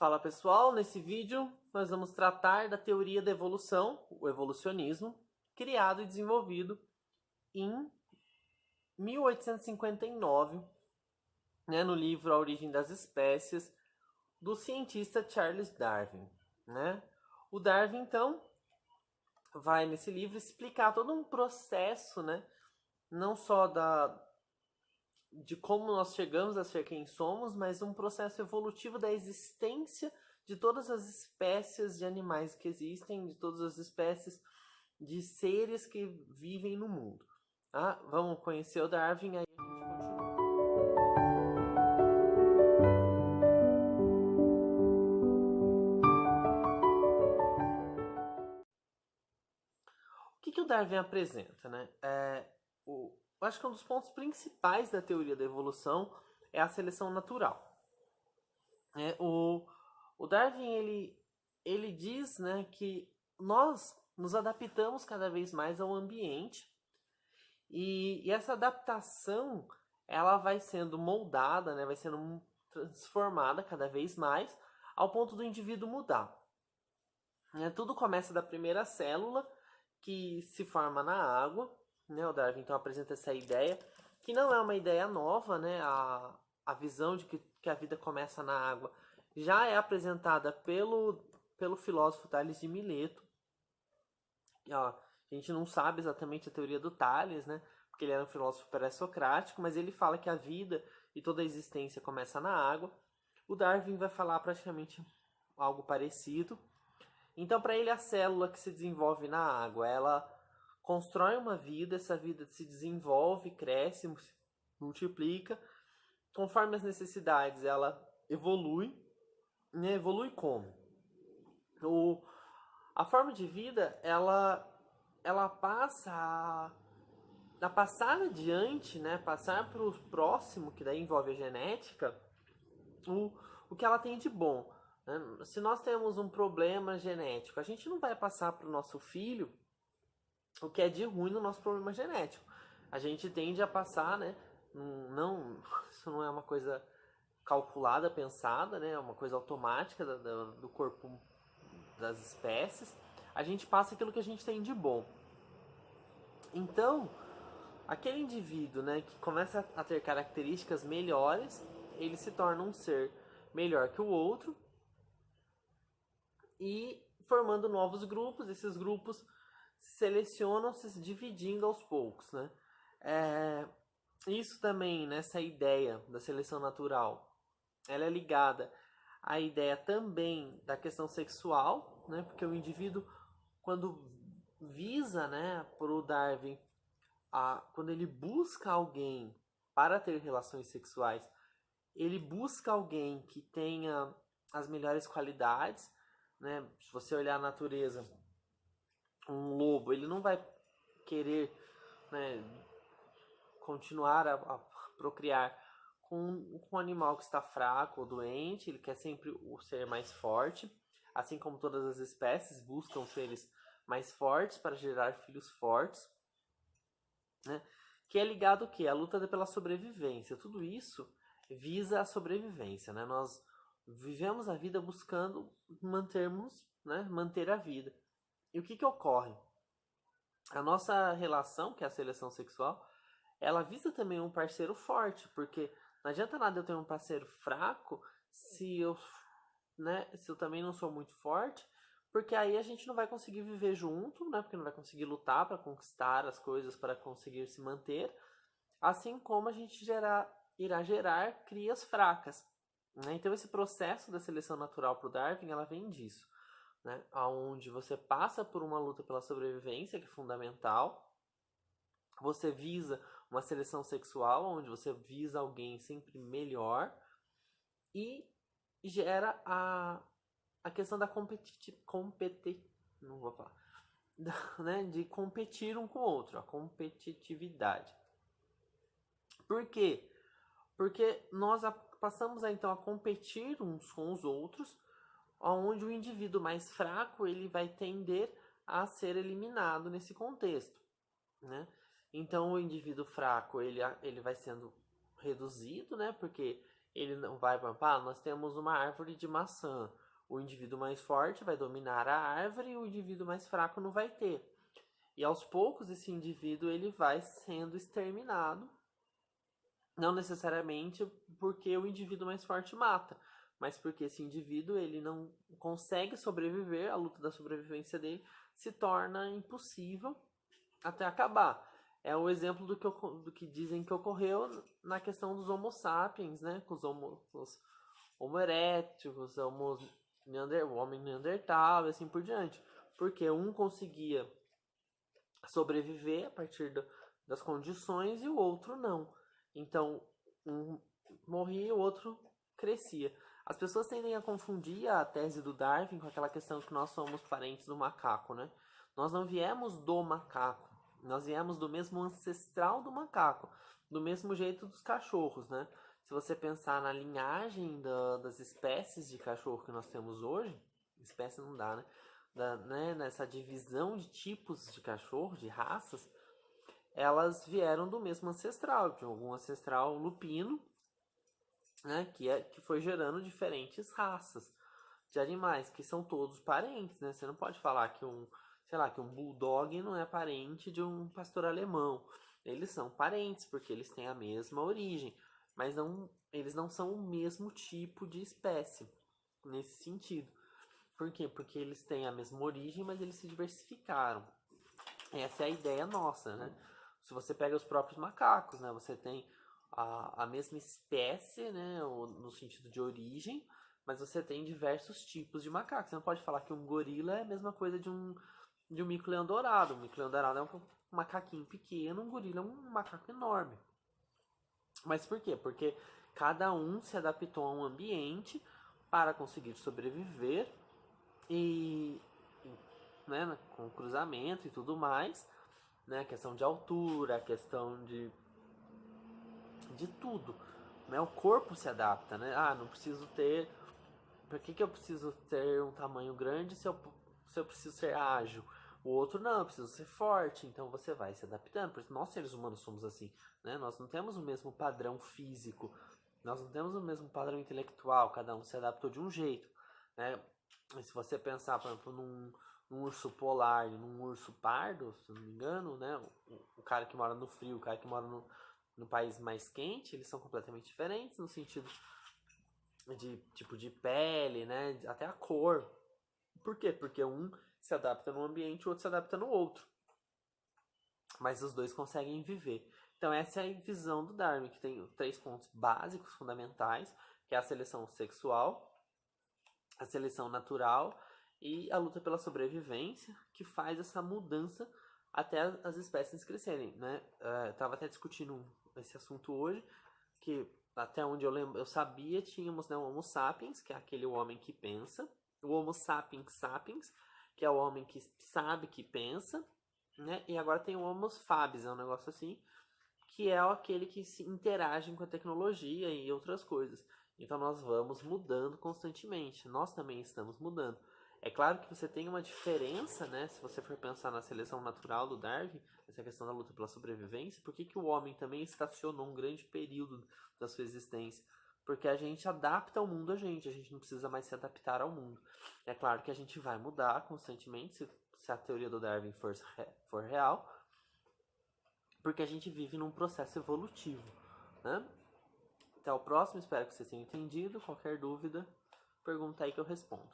Fala pessoal, nesse vídeo nós vamos tratar da teoria da evolução, o evolucionismo, criado e desenvolvido em 1859, no livro A Origem das Espécies, do cientista Charles Darwin. O Darwin, então, vai nesse livro explicar todo um processo, não só de como nós chegamos a ser quem somos, mas um processo evolutivo da existência de todas as espécies de animais que existem, de todas as espécies de seres que vivem no mundo. Vamos conhecer o Darwin, aí a gente continua. O que o Darwin apresenta? Eu acho que um dos pontos principais da teoria da evolução é a seleção natural. O Darwin ele diz, que nós nos adaptamos cada vez mais ao ambiente e essa adaptação ela vai sendo moldada, vai sendo transformada cada vez mais ao ponto do indivíduo mudar. Tudo começa da primeira célula que se forma na água. O Darwin então apresenta essa ideia, que não é uma ideia nova, a visão de que a vida começa na água já é apresentada pelo filósofo Tales de Mileto. A gente não sabe exatamente a teoria do Tales, porque ele era um filósofo pré-socrático, mas ele fala que a vida e toda a existência começa na água. O Darwin vai falar praticamente algo parecido. Então, para ele, a célula que se desenvolve na água, ela constrói uma vida, essa vida se desenvolve, cresce, multiplica. Conforme as necessidades, ela evolui. Evolui como? A forma de vida, ela passa a passar adiante, passar para o próximo, que daí envolve a genética, o que ela tem de bom. Se nós temos um problema genético, a gente não vai passar para o nosso filho o que é de ruim no nosso problema genético. A gente tende a passar, isso não é uma coisa calculada, pensada, é uma coisa automática do corpo das espécies. A gente passa aquilo que a gente tem de bom. Então, aquele indivíduo, que começa a ter características melhores, ele se torna um ser melhor que o outro e formando novos grupos. Esses grupos selecionam se dividindo aos poucos, Isso também, nessa ideia da seleção natural, ela é ligada à ideia também da questão sexual, porque o indivíduo, quando visa, por o Darwin, quando ele busca alguém para ter relações sexuais, ele busca alguém que tenha as melhores qualidades, Se você olhar a natureza, um lobo, ele não vai querer, continuar a procriar com um animal que está fraco ou doente. Ele quer sempre o ser mais forte, assim como todas as espécies buscam seres mais fortes para gerar filhos fortes, que é ligado ao quê? A luta pela sobrevivência. Tudo isso visa a sobrevivência, Nós vivemos a vida buscando manter a vida. E o que ocorre? A nossa relação, que é a seleção sexual, ela visa também um parceiro forte, porque não adianta nada eu ter um parceiro fraco se eu também não sou muito forte, porque aí a gente não vai conseguir viver junto, porque não vai conseguir lutar para conquistar as coisas, para conseguir se manter, assim como a gente irá gerar crias fracas. Então esse processo da seleção natural para o Darwin, ela vem disso, onde você passa por uma luta pela sobrevivência, que é fundamental. Você visa uma seleção sexual, onde você visa alguém sempre melhor, e gera a questão da não vou falar, de competir um com o outro, a competitividade. Por quê? Porque nós passamos então a competir uns com os outros, onde o indivíduo mais fraco ele vai tender a ser eliminado nesse contexto, Então o indivíduo fraco ele vai sendo reduzido, porque ele não vai nós temos uma árvore de maçã. O indivíduo mais forte vai dominar a árvore e o indivíduo mais fraco não vai ter. E aos poucos esse indivíduo ele vai sendo exterminado, não necessariamente porque o indivíduo mais forte mata, mas porque esse indivíduo ele não consegue sobreviver, a luta da sobrevivência dele se torna impossível até acabar. É o exemplo do que dizem que ocorreu na questão dos Homo sapiens, né? Com os Homo erectus, o homem neandertal e assim por diante. Porque um conseguia sobreviver a partir das condições e o outro não. Então, um morria e o outro crescia. As pessoas tendem a confundir a tese do Darwin com aquela questão que nós somos parentes do macaco, né? Nós não viemos do macaco, nós viemos do mesmo ancestral do macaco, do mesmo jeito dos cachorros, né? Se você pensar na linhagem das espécies de cachorro que nós temos hoje, espécie não dá, né? Nessa divisão de tipos de cachorro, de raças, elas vieram do mesmo ancestral, de algum ancestral lupino, né? Que foi gerando diferentes raças de animais, que são todos parentes, né? Você não pode falar que que um bulldog não é parente de um pastor alemão. Eles são parentes, porque eles têm a mesma origem, mas eles não são o mesmo tipo de espécie, nesse sentido. Por quê? Porque eles têm a mesma origem, mas eles se diversificaram. Essa é a ideia nossa, né? Se você pega os próprios macacos, né? Você tem a mesma espécie, né? No sentido de origem, mas você tem diversos tipos de macacos. Você não pode falar que um gorila é a mesma coisa de um mico-leão dourado. Um mico-leão dourado é um macaquinho pequeno, um gorila é um macaco enorme. Mas por quê? Porque cada um se adaptou a um ambiente para conseguir sobreviver e né, com cruzamento e tudo mais, né, a questão de altura, a questão de tudo, né, o corpo se adapta, né, não preciso ter, por que eu preciso ter um tamanho grande se eu preciso ser ágil? O outro não, eu preciso ser forte, então você vai se adaptando, porque nós seres humanos somos assim, né, nós não temos o mesmo padrão físico, nós não temos o mesmo padrão intelectual, cada um se adaptou de um jeito, né, e se você pensar, por exemplo, num urso polar e num urso pardo, se não me engano, né? O cara que mora no frio, o cara que mora no país mais quente, eles são completamente diferentes no sentido de tipo de pele, né? Até a cor. Por quê? Porque um se adapta num ambiente, o outro se adapta no outro. Mas os dois conseguem viver. Então essa é a visão do Darwin, que tem 3 pontos básicos, fundamentais, que é a seleção sexual, a seleção natural e a luta pela sobrevivência, que faz essa mudança até as espécies crescerem, né? Estava até discutindo esse assunto hoje, que até onde eu lembro, eu sabia, tínhamos, né, o Homo sapiens, que é aquele homem que pensa, o Homo sapiens sapiens, que é o homem que sabe que pensa, né? E agora tem o Homo fabius, é um negócio assim, que é aquele que se interage com a tecnologia e outras coisas. Então nós vamos mudando constantemente. Nós também estamos mudando. É claro que você tem uma diferença, né? Se você for pensar na seleção natural do Darwin, essa questão da luta pela sobrevivência, por que o homem também estacionou um grande período da sua existência? Porque a gente adapta ao mundo a gente não precisa mais se adaptar ao mundo. É claro que a gente vai mudar constantemente, se a teoria do Darwin for real, porque a gente vive num processo evolutivo, né? Até o próximo, espero que vocês tenham entendido. Qualquer dúvida, pergunta aí que eu respondo.